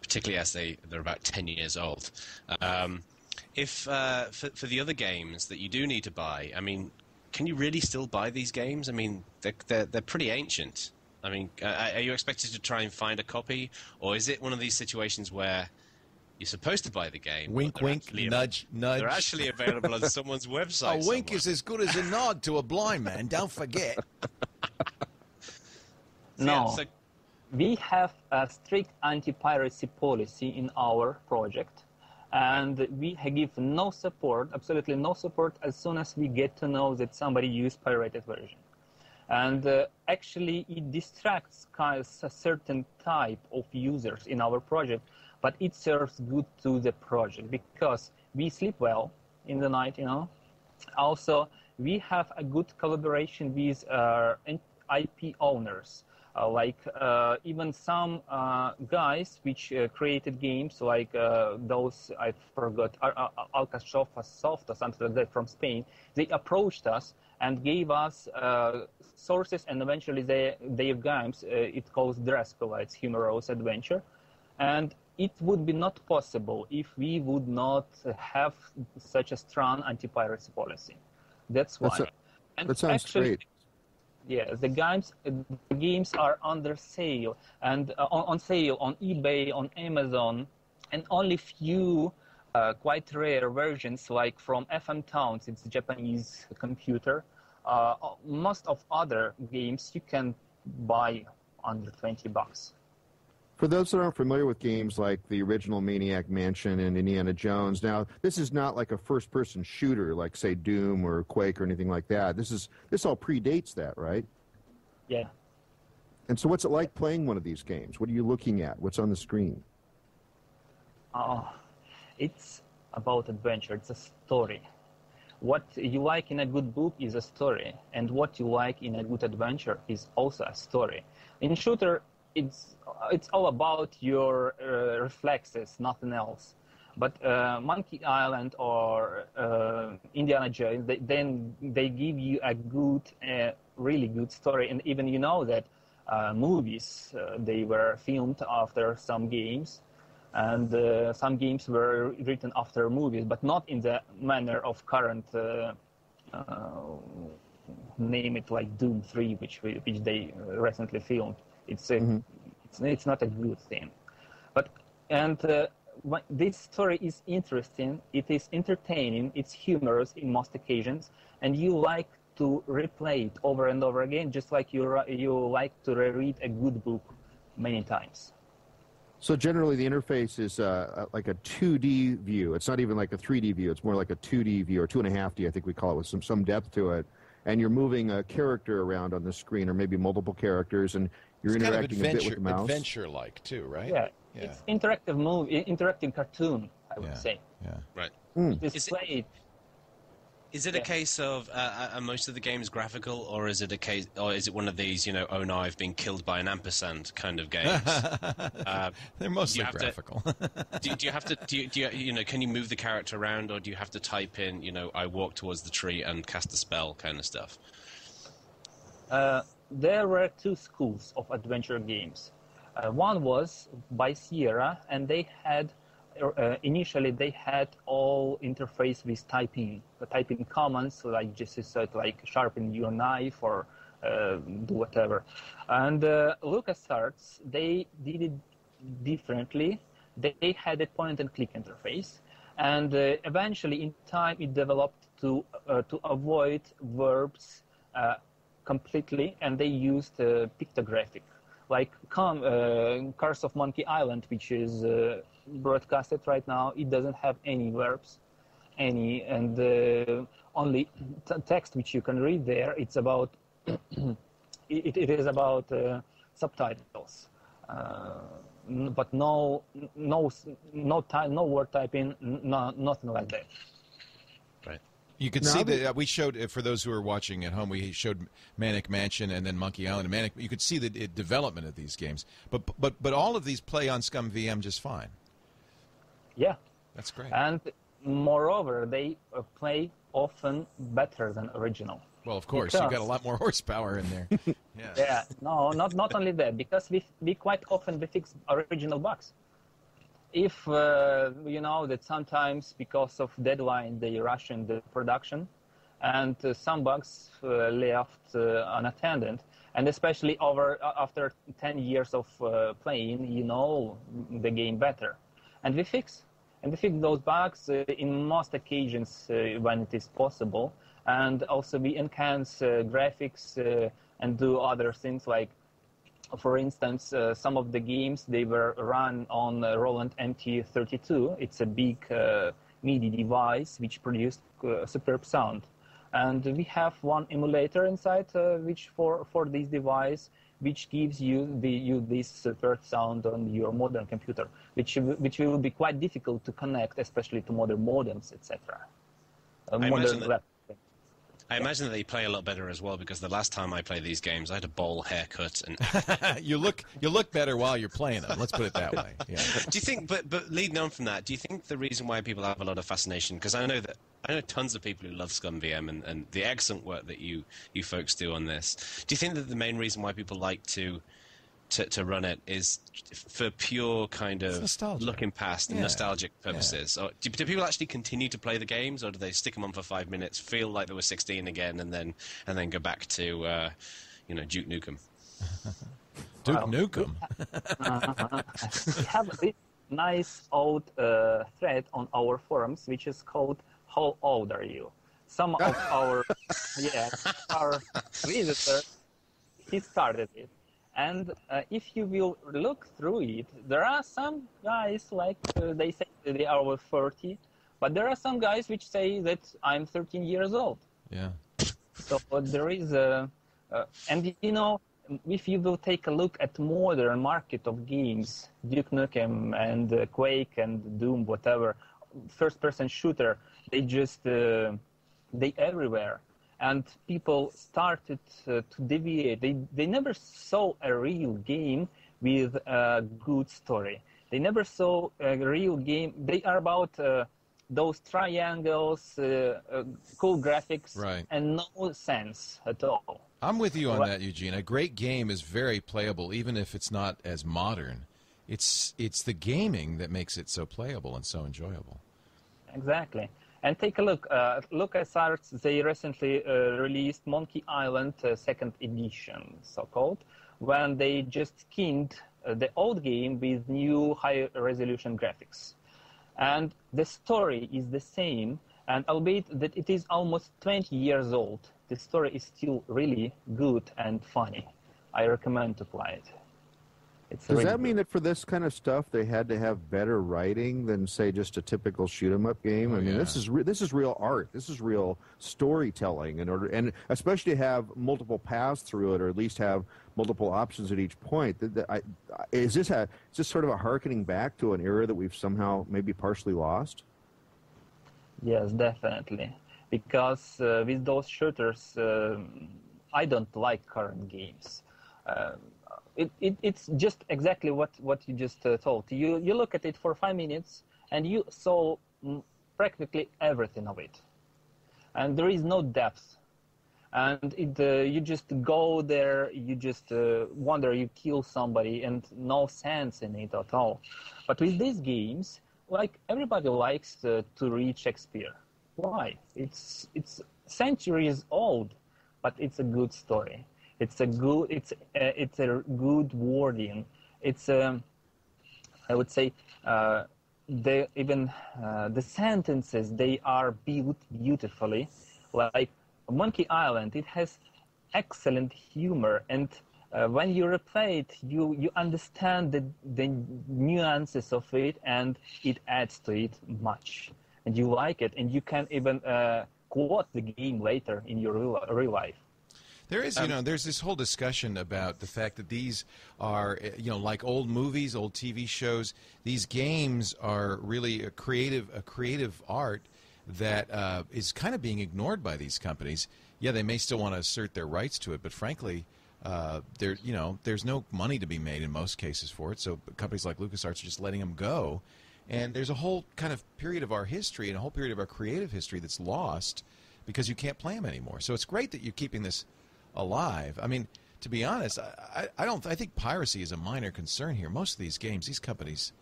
particularly as they're about 10 years old. If for the other games that you do need to buy, I mean, can you really still buy these games? I mean, they're pretty ancient. I mean, are you expected to try and find a copy, or is it one of these situations where you're supposed to buy the game? Wink, wink, nudge, nudge. They're actually available on someone's website. A wink is as good as a nod to a blind man. Don't forget. No, we have a strict anti-piracy policy in our project, and we give no support, absolutely no support, as soon as we get to know that somebody used pirated version. And actually, it distracts a certain type of users in our project, but it serves good to the project because we sleep well in the night, you know. Also, we have a good collaboration with IP owners, even some guys which created games like those, I forgot, Alcachofa Soft or something like that from Spain. They approached us and gave us sources, and eventually their games, it calls Drascova, it's Humorous Adventure. And it would be not possible if we would not have such a strong anti-piracy policy. That's why. That sounds great. Yeah, the games are under sale and on sale on eBay, on Amazon, and only few quite rare versions, like from FM Towns, it's a Japanese computer. Most of other games you can buy under $20. For those that aren't familiar with games like the original Maniac Mansion and Indiana Jones, now this is not like a first-person shooter like, say, Doom or Quake or anything like that. This all predates that, right? Yeah. And so what's it like playing one of these games? What are you looking at? What's on the screen? It's about adventure. It's a story. What you like in a good book is a story, and what you like in a good adventure is also a story. In shooter, it's all about your reflexes, nothing else. But Monkey Island or Indiana Jones, they give you a good, really good story, and even you know that movies they were filmed after some games, and some games were written after movies, but not in the manner of current. Name it like Doom 3, which they recently filmed. It's not a good thing, this story is interesting. It is entertaining. It's humorous in most occasions, and you like to replay it over and over again, just like you like to reread a good book many times. So generally, the interface is like a 2D view. It's not even like a 3D view. It's more like a 2D view, or 2.5D, I think we call it, with some depth to it. And you're moving a character around on the screen, or maybe multiple characters, and you're interacting a bit with the mouse. Adventure-like too, right? Yeah. It's interactive cartoon, I would say. Yeah. Right. Is it a case of are most of the games graphical, or is it one of these, oh no, I've been killed by an ampersand kind of games? They're mostly graphical. Do you have to? Can you move the character around, or do you have to type in, I walk towards the tree and cast a spell kind of stuff? There were two schools of adventure games. One was by Sierra, and they had. Initially, they had all interface with typing commands, like just said, like sharpen your knife or do whatever. And LucasArts, they did it differently. They had a point-and-click interface, and eventually, in time, it developed to avoid verbs completely, and they used pictographic. Like Curse of Monkey Island, which is broadcasted right now, it doesn't have any verbs, and only text which you can read there. It's about it is about subtitles, but no word typing, nothing like that. Right. You could see that we showed, for those who are watching at home, we showed Manic Mansion and then Monkey Island. You could see the development of these games, but all of these play on ScummVM just fine. Yeah, that's great. And moreover, they play often better than original. Well, of course, you've got a lot more horsepower in there. Yeah. No, not only that, because we quite often fix original bugs. if you know that sometimes because of deadline they rush in the production, and some bugs left unattended, and especially after 10 years of playing, you know the game better, and we fix those bugs in most occasions when it is possible, and also we enhance graphics and do other things like. For instance, some of the games, they were run on Roland MT32. It's a big MIDI device which produced superb sound. And we have one emulator inside which for this device, which gives you this superb sound on your modern computer, which will be quite difficult to connect, especially to modern modems, etc. I imagine that they play a lot better as well, because the last time I played these games, I had a bowl haircut, and you look better while you're playing them. Let's put it that way. Yeah. Do you think? But leading on from that, do you think the reason why people have a lot of fascination? Because I know tons of people who love ScummVM and the excellent work that you folks do on this. Do you think that the main reason why people like to run it is for pure kind of looking past and nostalgic purposes? Yeah. Or do people actually continue to play the games, or do they stick them on for 5 minutes, feel like they were 16 again, and then go back to Duke Nukem? Duke Nukem. We have this nice old thread on our forums, which is called "How old are you?" Some of our our visitors, he started it. And if you will look through it, there are some guys they say they are over 30, but there are some guys which say that I'm 13 years old. Yeah. So there is and you know, if you will take a look at modern market of games, Duke Nukem and Quake and Doom, whatever, first-person shooter, they just they everywhere. And people started to deviate. They never saw a real game with a good story. They never saw a real game. They are about those triangles, cool graphics, right, and no sense at all. I'm with you on that, Eugene. A great game is very playable, even if it's not as modern. It's the gaming that makes it so playable and so enjoyable. Exactly. And take a look. LucasArts, they recently released Monkey Island 2nd edition, so-called, when they just skinned the old game with new high-resolution graphics. And the story is the same, and albeit that it is almost 20 years old, the story is still really good and funny. I recommend to play it. Does that mean that for this kind of stuff they had to have better writing than, say, just a typical shoot 'em up game? I mean, this is real art. This is real storytelling, and especially to have multiple paths through it, or at least have multiple options at each point. Is this sort of a harkening back to an era that we've somehow maybe partially lost? Yes, definitely. Because with those shooters, I don't like current games. It's just exactly what you just told. You look at it for 5 minutes and you saw practically everything of it, and there is no depth. And you just go there, you just wander, you kill somebody, and no sense in it at all. But with these games, like everybody likes to read Shakespeare. Why? It's centuries old, but it's a good story. It's a good wording. It's I would say the sentences, they are built beautifully. Like Monkey Island, it has excellent humor, and when you replay it, you understand the nuances of it, and it adds to it much, and you like it, and you can even quote the game later in your real life. There is, there's this whole discussion about the fact that these are, like old movies, old TV shows. These games are really a creative art that is kind of being ignored by these companies. Yeah, they may still want to assert their rights to it, but frankly, there's no money to be made in most cases for it. So companies like LucasArts are just letting them go, and there's a whole kind of period of our history and a whole period of our creative history that's lost because you can't play them anymore. So it's great that you're keeping this alive. I mean, to be honest, I think piracy is a minor concern here. Most of these games, these companies